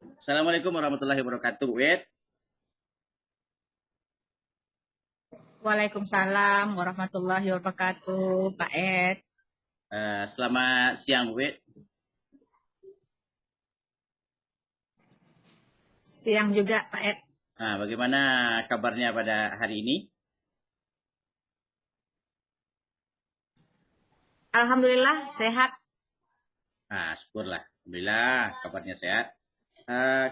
Assalamualaikum warahmatullahi wabarakatuh, Wed. Waalaikumsalam warahmatullahi wabarakatuh, Pak Ed. Selamat siang, Wed. Siang juga, Pak Ed. Bagaimana kabarnya pada hari ini? Alhamdulillah sehat. Syukurlah. Alhamdulillah, kabarnya sehat.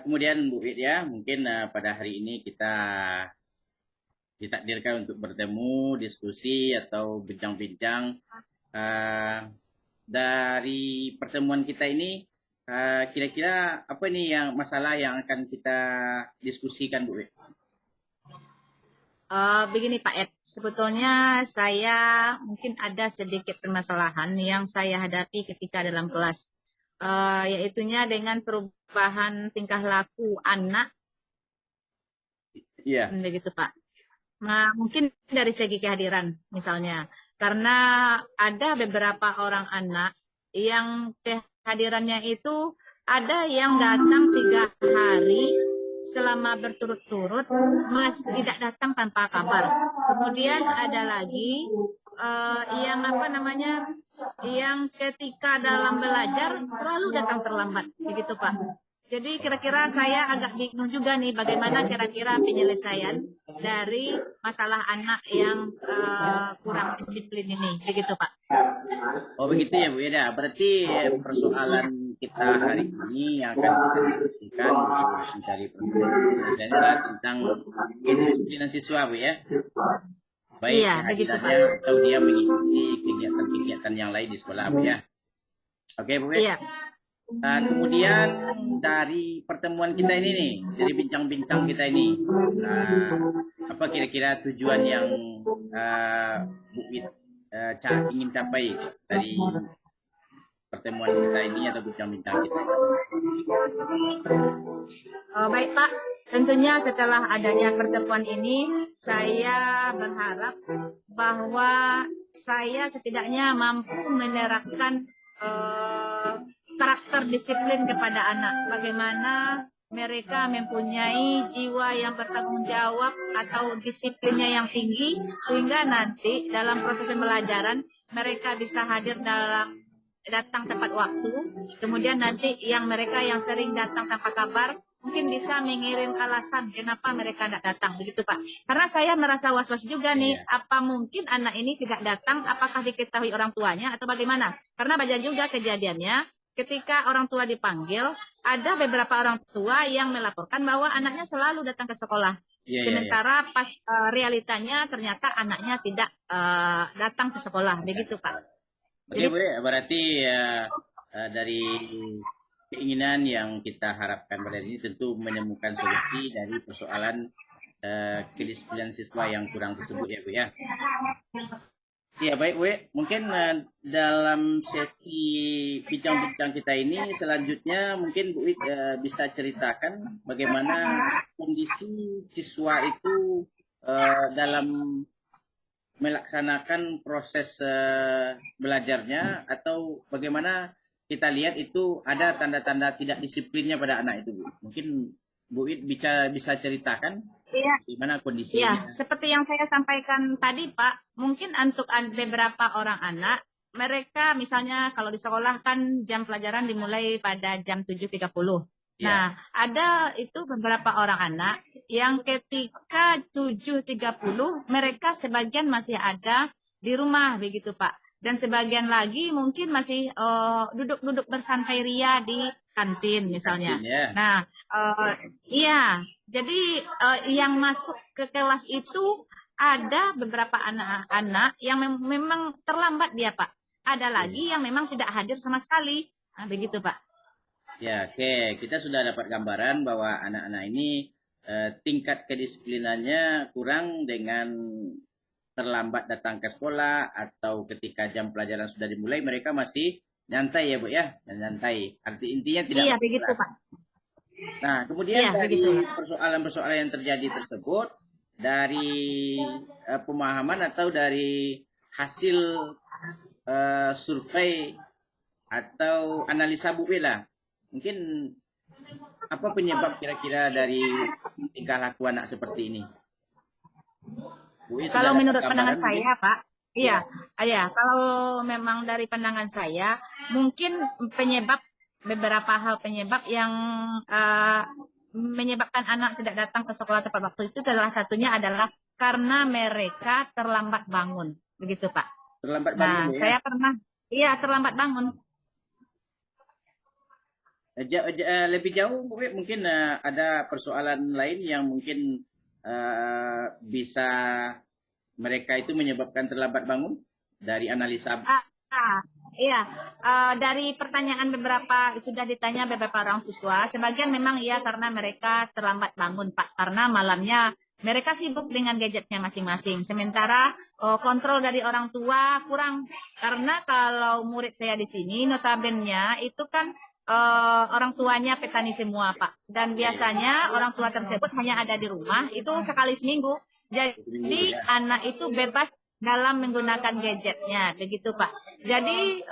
Kemudian, Bu Wed ya, mungkin pada hari ini kita ditakdirkan untuk bertemu, diskusi, atau bincang-bincang. Uh, dari pertemuan kita ini, kira-kira apa nih yang masalah yang akan kita diskusikan, Bu Wed? Begini Pak Ed, sebetulnya saya mungkin ada sedikit permasalahan yang saya hadapi ketika dalam kelas, yaitunya dengan perubahan tingkah laku anak, Iya. begitu Pak. Nah, mungkin dari segi kehadiran misalnya, karena ada beberapa orang anak yang kehadirannya itu ada yang datang 3 hari selama berturut-turut, mas tidak datang tanpa kabar. Kemudian ada lagi yang apa namanya, yang ketika dalam belajar selalu datang terlambat, begitu Pak. Jadi kira-kira saya agak bingung juga nih bagaimana kira-kira penyelesaian dari masalah anak yang kurang disiplin ini, begitu Pak. Oh begitu ya Bu ya. Berarti persoalan kita hari ini yang akan kita diskusikan untuk mencari penyelesaiannya adalah tentang kedisiplinan siswa Bu ya. Baik Iya, begitu Pak. kehadirannya atau dia mengikuti kegiatan-kegiatan yang lain di sekolah Bu ya. Oke Bu ya. Iya. Kemudian dari pertemuan kita ini nih, dari bincang-bincang kita ini, apa kira-kira tujuan yang Bu Wid ingin capai dari pertemuan kita ini atau bincang-bincang kita ini? Baik Pak, tentunya setelah adanya pertemuan ini, saya berharap bahwa saya setidaknya mampu menerapkan karakter disiplin kepada anak. Bagaimana mereka mempunyai jiwa yang bertanggung jawab atau disiplinnya yang tinggi, sehingga nanti dalam proses pembelajaran mereka bisa hadir dalam datang tepat waktu. Kemudian nanti yang mereka yang sering datang tanpa kabar mungkin bisa mengirim alasan kenapa mereka tidak datang, begitu Pak. Karena saya merasa was-was juga nih, apa mungkin anak ini tidak datang, apakah diketahui orang tuanya atau bagaimana? Karena banyak juga kejadiannya ketika orang tua dipanggil, ada beberapa orang tua yang melaporkan bahwa anaknya selalu datang ke sekolah. Sementara pas realitanya ternyata anaknya tidak datang ke sekolah, begitu Pak. Oke Bu, berarti dari keinginan yang kita harapkan pada ini tentu menemukan solusi dari persoalan kedisiplinan siswa yang kurang tersebut ya Bu ya. Ya baik Bu, mungkin dalam sesi bincang-bincang kita ini selanjutnya mungkin Bu bisa ceritakan bagaimana kondisi siswa itu dalam melaksanakan proses belajarnya atau bagaimana kita lihat itu ada tanda-tanda tidak disiplinnya pada anak itu Bu. Mungkin Bu Id bisa ceritakan Iya, gimana iya, kondisinya. seperti yang saya sampaikan tadi, Pak, mungkin untuk beberapa orang anak, mereka misalnya kalau di sekolah kan jam pelajaran dimulai pada jam 7.30. Ya. Nah, ada itu beberapa orang anak yang ketika 7.30 mereka sebagian masih ada di rumah begitu, Pak. Dan sebagian lagi mungkin masih duduk-duduk bersantai ria di kantin misalnya. Kantin ya. Nah, iya, jadi yang masuk ke kelas itu ada beberapa anak-anak yang memang terlambat dia, Pak. Ada lagi yang memang tidak hadir sama sekali. Nah, begitu, Pak. Ya, oke. Kita sudah dapat gambaran bahwa anak-anak ini tingkat kedisiplinannya kurang dengan terlambat datang ke sekolah atau ketika jam pelajaran sudah dimulai mereka masih nyantai ya Bu ya, nyantai. Arti intinya tidak Iya, begitu, berkelas. Pak. Nah, kemudian Iya, begitu, dari Pak. persoalan-persoalan yang terjadi tersebut, dari pemahaman atau dari hasil survei atau analisa Bu Bella, mungkin apa penyebab kira-kira dari tingkah laku anak seperti ini? Bu Is sudah Kalau dapat menurut pandangan gambaran mungkin? saya, Pak, Ya, iya, kalau memang dari pandangan saya, mungkin penyebab beberapa hal penyebab yang menyebabkan anak tidak datang ke sekolah tepat waktu itu salah satunya adalah karena mereka terlambat bangun, begitu Pak. terlambat bangun Nah, Bu ya. saya pernah, iya terlambat bangun. Lebih jauh mungkin ada persoalan lain yang mungkin bisa mereka itu menyebabkan terlambat bangun dari analisa. Ah, iya, dari pertanyaan beberapa sudah ditanya beberapa orang siswa, sebagian memang iya karena mereka terlambat bangun Pak, karena malamnya mereka sibuk dengan gadgetnya masing-masing. Sementara kontrol dari orang tua kurang, karena kalau murid saya di sini notabene itu kan orang tuanya petani semua Pak, dan biasanya orang tua tersebut hanya ada di rumah itu sekali seminggu. Minggu Bu Jadi ya. anak itu bebas dalam menggunakan gadgetnya, begitu Pak. Jadi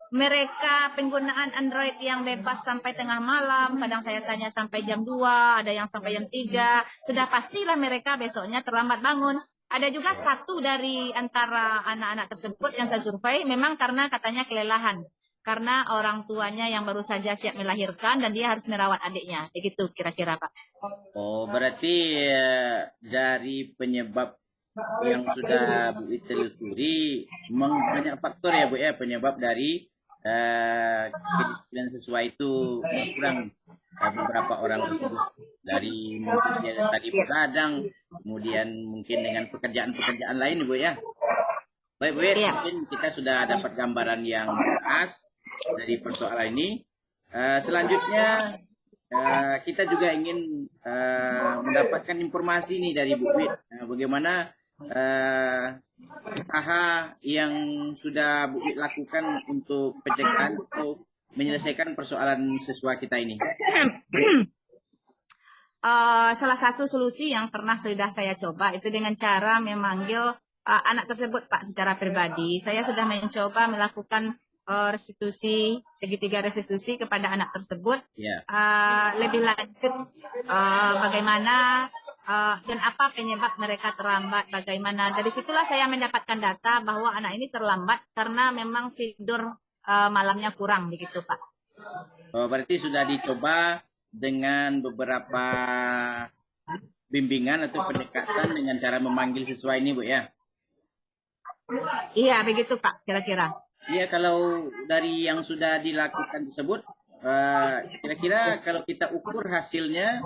mereka penggunaan Android yang bebas sampai tengah malam, kadang saya tanya sampai jam 2, ada yang sampai jam 3, sudah pastilah mereka besoknya terlambat bangun. Ada juga satu dari antara anak-anak tersebut yang saya survei memang karena katanya kelelahan. Karena orang tuanya yang baru saja siap melahirkan dan dia harus merawat adiknya. Begitu kira-kira Pak. Oh, berarti dari penyebab yang sudah Bu It telusuri, memang banyak faktor ya Bu ya, penyebab dari kedisiplinan siswa itu kurang beberapa orang tersebut. Dari mungkin dia tadi begadang, kemudian mungkin dengan pekerjaan-pekerjaan lain Bu ya. Baik Bu It, Iya. mungkin kita sudah dapat gambaran yang jelas dari persoalan ini. Selanjutnya kita juga ingin mendapatkan informasi nih dari Bu Wit, bagaimana usaha yang sudah Bu Wit lakukan untuk pencegahan atau menyelesaikan persoalan siswa kita ini. Salah satu solusi yang pernah sudah saya coba itu dengan cara memanggil anak tersebut Pak secara pribadi. Saya sudah mencoba melakukan restitusi, segitiga restitusi kepada anak tersebut. Ya. Lebih lanjut bagaimana dan apa penyebab mereka terlambat, bagaimana. Dari situlah saya mendapatkan data bahwa anak ini terlambat karena memang tidur malamnya kurang begitu Pak. Berarti sudah dicoba dengan beberapa bimbingan atau pendekatan dengan cara memanggil siswa ini Bu ya. Iya begitu Pak kira-kira. Iya, kalau dari yang sudah dilakukan tersebut, kira-kira kalau kita ukur hasilnya,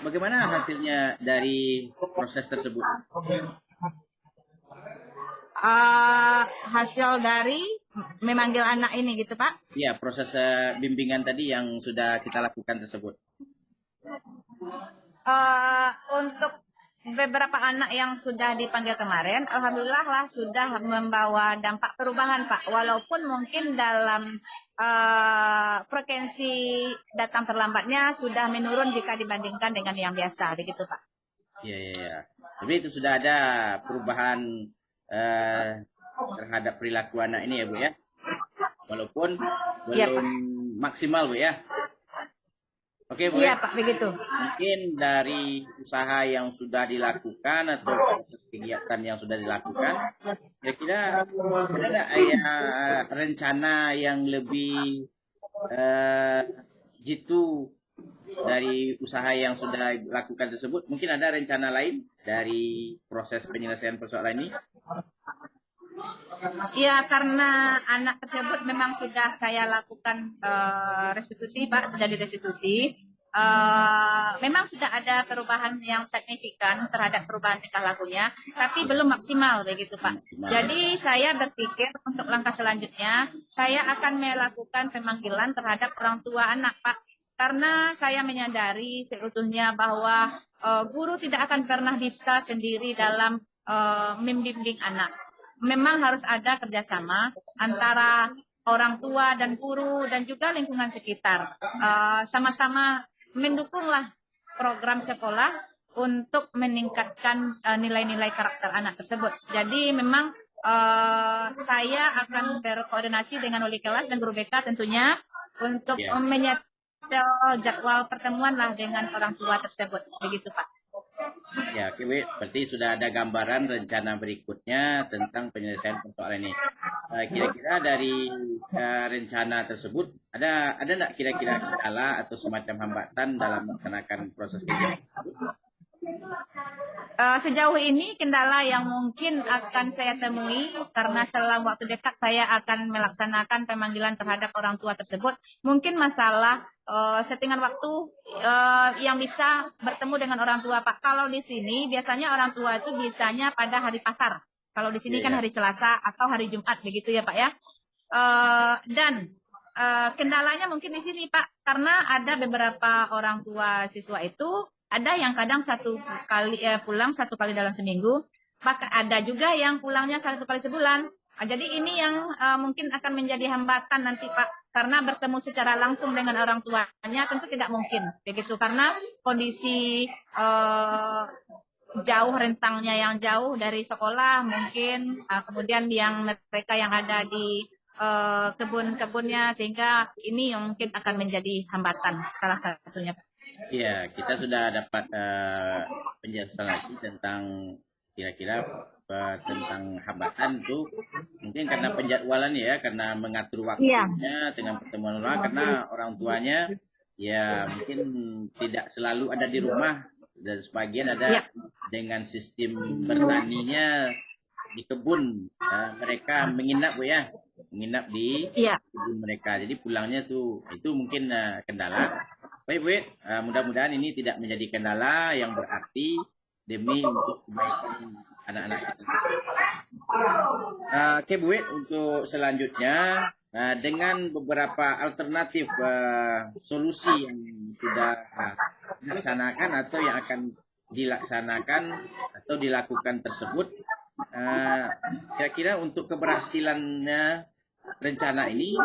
bagaimana hasilnya dari proses tersebut? Hasil dari memanggil anak ini gitu Pak? Iya, proses bimbingan tadi yang sudah kita lakukan tersebut. Untuk beberapa anak yang sudah dipanggil kemarin, alhamdulillah lah sudah membawa dampak perubahan Pak. Walaupun mungkin dalam frekuensi datang terlambatnya sudah menurun jika dibandingkan dengan yang biasa, begitu Pak. Iya, iya, iya. Jadi itu sudah ada perubahan terhadap perilaku anak ini ya Bu ya. Walaupun belum maksimal Bu ya. Oke Bu. Iya Pak, begitu. Mungkin dari usaha yang sudah dilakukan atau proses kegiatan yang sudah dilakukan, kira-kira ada nggak rencana yang lebih jitu dari usaha yang sudah dilakukan tersebut? Mungkin ada rencana lain dari proses penyelesaian persoalan ini? Ya, karena anak tersebut memang sudah saya lakukan restitusi, Pak, sudah direstitusi. Memang sudah ada perubahan yang signifikan terhadap perubahan tingkah lakunya, tapi belum maksimal begitu, Pak. Jadi saya berpikir untuk langkah selanjutnya, saya akan melakukan pemanggilan terhadap orang tua anak, Pak. Karena saya menyadari seutuhnya bahwa guru tidak akan pernah bisa sendiri dalam membimbing anak. Memang harus ada kerjasama antara orang tua dan guru dan juga lingkungan sekitar. Sama-sama mendukunglah program sekolah untuk meningkatkan nilai-nilai karakter anak tersebut. Jadi memang saya akan berkoordinasi dengan wali kelas dan guru BK tentunya untuk detail jadwal pertemuan lah dengan orang tua tersebut. Begitu Pak. Ya, oke, Bu. Berarti sudah ada gambaran rencana berikutnya tentang penyelesaian persoalan ini. Kira-kira dari rencana tersebut ada nggak kira-kira kendala atau semacam hambatan dalam melaksanakan proses kegiatan tersebut? Sejauh ini kendala yang mungkin akan saya temui karena setelah waktu dekat saya akan melaksanakan pemanggilan terhadap orang tua tersebut. Mungkin masalah settingan waktu yang bisa bertemu dengan orang tua Pak. Kalau di sini biasanya orang tua itu bisanya pada hari pasar. Kalau di sini kan Iya. hari Selasa atau hari Jumat begitu ya Pak ya. Dan kendalanya mungkin di sini Pak, karena ada beberapa orang tua siswa itu ada yang kadang pulang 1 kali dalam seminggu, bahkan ada juga yang pulangnya 1 kali sebulan. Jadi ini yang mungkin akan menjadi hambatan nanti Pak, karena bertemu secara langsung dengan orang tuanya tentu tidak mungkin begitu, karena kondisi jauh, rentangnya yang jauh dari sekolah mungkin, kemudian yang mereka yang ada di kebun-kebunnya, sehingga ini yang mungkin akan menjadi hambatan salah satunya Pak. Iya, kita sudah dapat penjelasan lagi tentang kira-kira tentang hambatan itu mungkin karena penjadwalan ya, karena mengatur Iya. waktunya dengan pertemuan orang, karena orang tuanya ya mungkin tidak selalu ada di rumah dan sebagian ada Iya. dengan sistem bertaninya di kebun. Mereka menginap Bu ya, menginap di Iya. kebun mereka. Jadi pulangnya tuh itu mungkin kendala. Baik, Bu, mudah-mudahan ini tidak menjadi kendala yang berarti demi untuk kebaikan anak-anak kita. Oke, Bu, untuk selanjutnya dengan beberapa alternatif solusi yang sudah dilaksanakan atau yang akan dilaksanakan atau dilakukan tersebut, kira-kira untuk keberhasilannya rencana ini,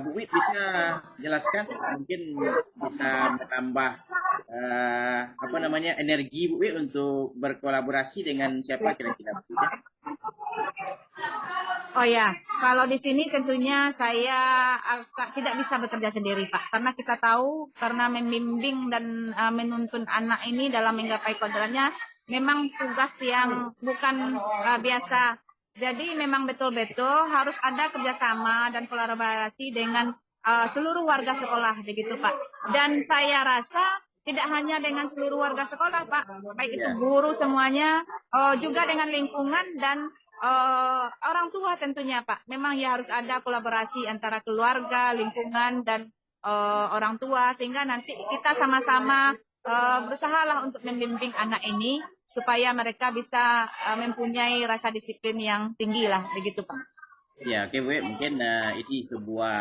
Bu Wit bisa jelaskan, mungkin bisa menambah energi Bu Wit untuk berkolaborasi dengan siapa kira-kira Bu Wit? Oh ya, kalau di sini tentunya saya tidak bisa bekerja sendiri Pak, karena kita tahu karena membimbing dan menuntun anak ini dalam menggapai kodratnya memang tugas yang bukan biasa. Jadi memang betul-betul harus ada kerjasama dan kolaborasi dengan seluruh warga sekolah begitu Pak. Dan saya rasa tidak hanya dengan seluruh warga sekolah Pak, baik itu guru semuanya, juga dengan lingkungan dan orang tua tentunya Pak. Memang ya harus ada kolaborasi antara keluarga, lingkungan, dan orang tua, sehingga nanti kita sama-sama berusahalah untuk membimbing anak ini supaya mereka bisa mempunyai rasa disiplin yang tinggi lah, begitu Pak. Ya, oke Bu, mungkin ini sebuah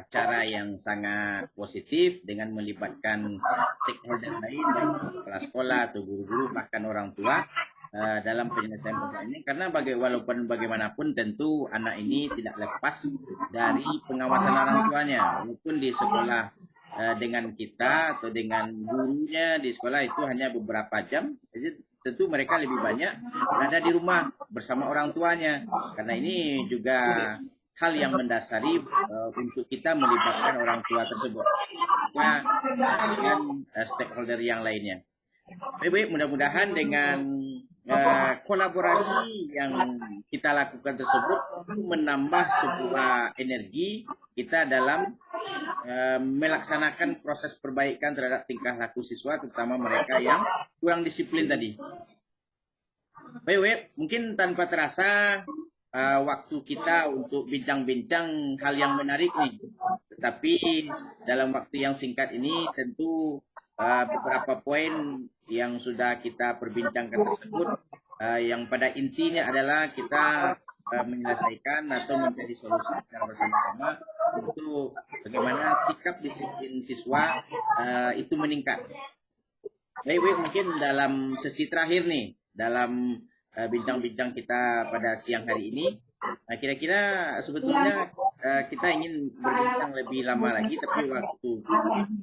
cara yang sangat positif dengan melibatkan stakeholder lain, baik kepala sekolah atau guru-guru, bahkan orang tua dalam penyelesaian persoalan ini, karena walaupun bagaimanapun tentu anak ini tidak lepas dari pengawasan orang tuanya, walaupun di sekolah dengan kita atau dengan gurunya di sekolah itu hanya beberapa jam, jadi tentu mereka lebih banyak berada di rumah bersama orang tuanya, karena ini juga hal yang mendasari untuk kita melibatkan orang tua tersebut juga dengan stakeholder yang lainnya. Baik, mudah-mudahan dengan kolaborasi yang kita lakukan tersebut menambah sebuah energi kita dalam melaksanakan proses perbaikan terhadap tingkah laku siswa, terutama mereka yang kurang disiplin tadi. Baik, mungkin tanpa terasa waktu kita untuk bincang-bincang hal yang menarik nih. Tetapi dalam waktu yang singkat ini tentu beberapa poin yang sudah kita perbincangkan tersebut yang pada intinya adalah kita menyelesaikan atau mencari solusi secara bersama-sama untuk bagaimana sikap disiplin siswa itu meningkat. Baik, mungkin dalam sesi terakhir nih, dalam bincang-bincang kita pada siang hari ini, kira-kira sebetulnya kita ingin berbincang lebih lama lagi, tapi waktu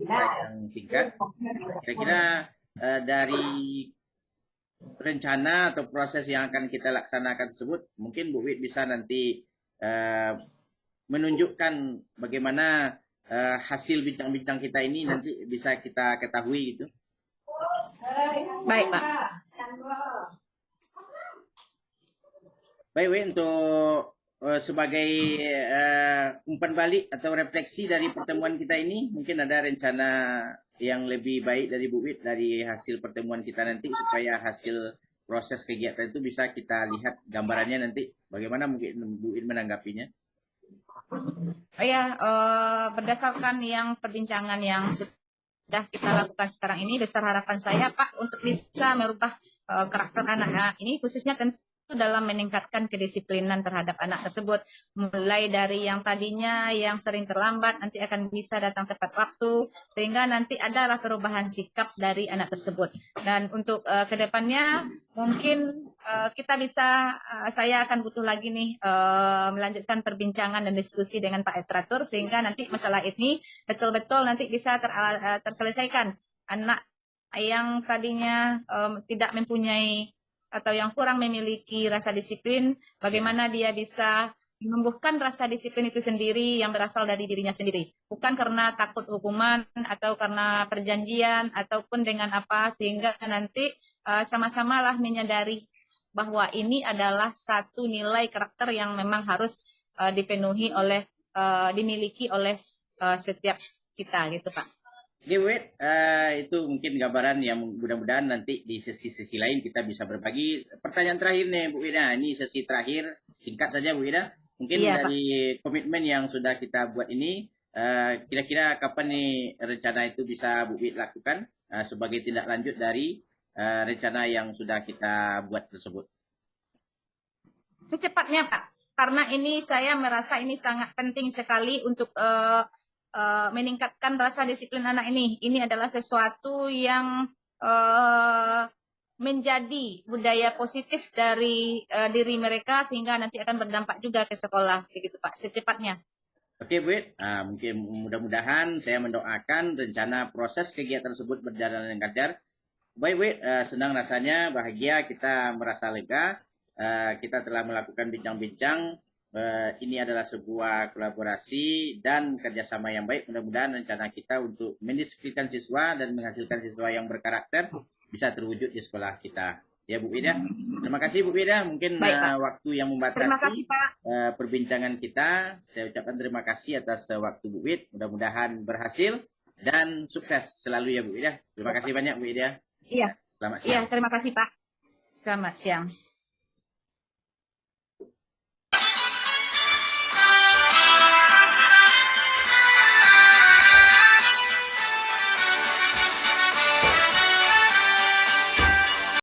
kita yang singkat. Kira-kira dari rencana atau proses yang akan kita laksanakan tersebut, mungkin Bu Wit bisa nanti menunjukkan bagaimana hasil bincang-bincang kita ini nanti bisa kita ketahui gitu. Baik, Pak. Baik, Wi, untuk sebagai umpan balik atau refleksi dari pertemuan kita ini, mungkin ada rencana yang lebih baik dari Bu Wit dari hasil pertemuan kita nanti supaya hasil proses kegiatan itu bisa kita lihat gambarannya nanti. Bagaimana mungkin Bu Wit menanggapinya? Ya, berdasarkan yang perbincangan yang sudah kita lakukan sekarang ini, besar harapan saya, Pak, untuk bisa merubah karakter anak ini, khususnya tentu dalam meningkatkan kedisiplinan terhadap anak tersebut. Mulai dari yang tadinya yang sering terlambat, nanti akan bisa datang tepat waktu, sehingga nanti adalah perubahan sikap dari anak tersebut. Dan untuk kedepannya, mungkin kita bisa, saya akan butuh lagi nih melanjutkan perbincangan dan diskusi dengan Pak Etratur, sehingga nanti masalah ini betul-betul nanti bisa terselesaikan. Anak yang tadinya tidak mempunyai atau yang kurang memiliki rasa disiplin, bagaimana dia bisa menumbuhkan rasa disiplin itu sendiri yang berasal dari dirinya sendiri. Bukan karena takut hukuman atau karena perjanjian ataupun dengan apa, sehingga nanti sama-sama lah menyadari bahwa ini adalah satu nilai karakter yang memang harus dipenuhi oleh, dimiliki oleh setiap kita gitu, Pak. Oke, Wit, itu mungkin gambaran yang mudah-mudahan nanti di sesi-sesi lain kita bisa berbagi. Pertanyaan terakhir nih, Bu Ida. Ini sesi terakhir, singkat saja, Bu Ida. Mungkin Iya, dari komitmen yang sudah kita buat ini, kira-kira kapan nih rencana itu bisa Bu Wid lakukan sebagai tindak lanjut dari rencana yang sudah kita buat tersebut? secepatnya, Pak. Karena ini saya merasa ini sangat penting sekali untuk meningkatkan rasa disiplin anak ini. Ini adalah sesuatu yang menjadi budaya positif dari diri mereka, sehingga nanti akan berdampak juga ke sekolah, begitu Pak. Secepatnya. Oke, Bu Wid, mungkin mudah-mudahan saya mendoakan rencana proses kegiatan tersebut berjalan dengan lancar. Baik, Bu Wid, senang rasanya, bahagia, kita merasa lega. Kita telah melakukan bincang-bincang. Ini adalah sebuah kolaborasi dan kerjasama yang baik. Mudah-mudahan rencana kita untuk mendisiplinkan siswa dan menghasilkan siswa yang berkarakter bisa terwujud di sekolah kita. Ya, Bu Wida. Terima kasih, Bu Wida. Mungkin Baik, Pak. waktu yang Terima kasih, membatasi Pak. perbincangan kita. Saya ucapkan terima kasih atas waktu Bu Wid. Mudah-mudahan berhasil dan sukses selalu ya, Bu Wida. Terima kasih banyak, Bu Wida. Iya. Selamat Iya, siang. terima kasih, Pak. Selamat siang.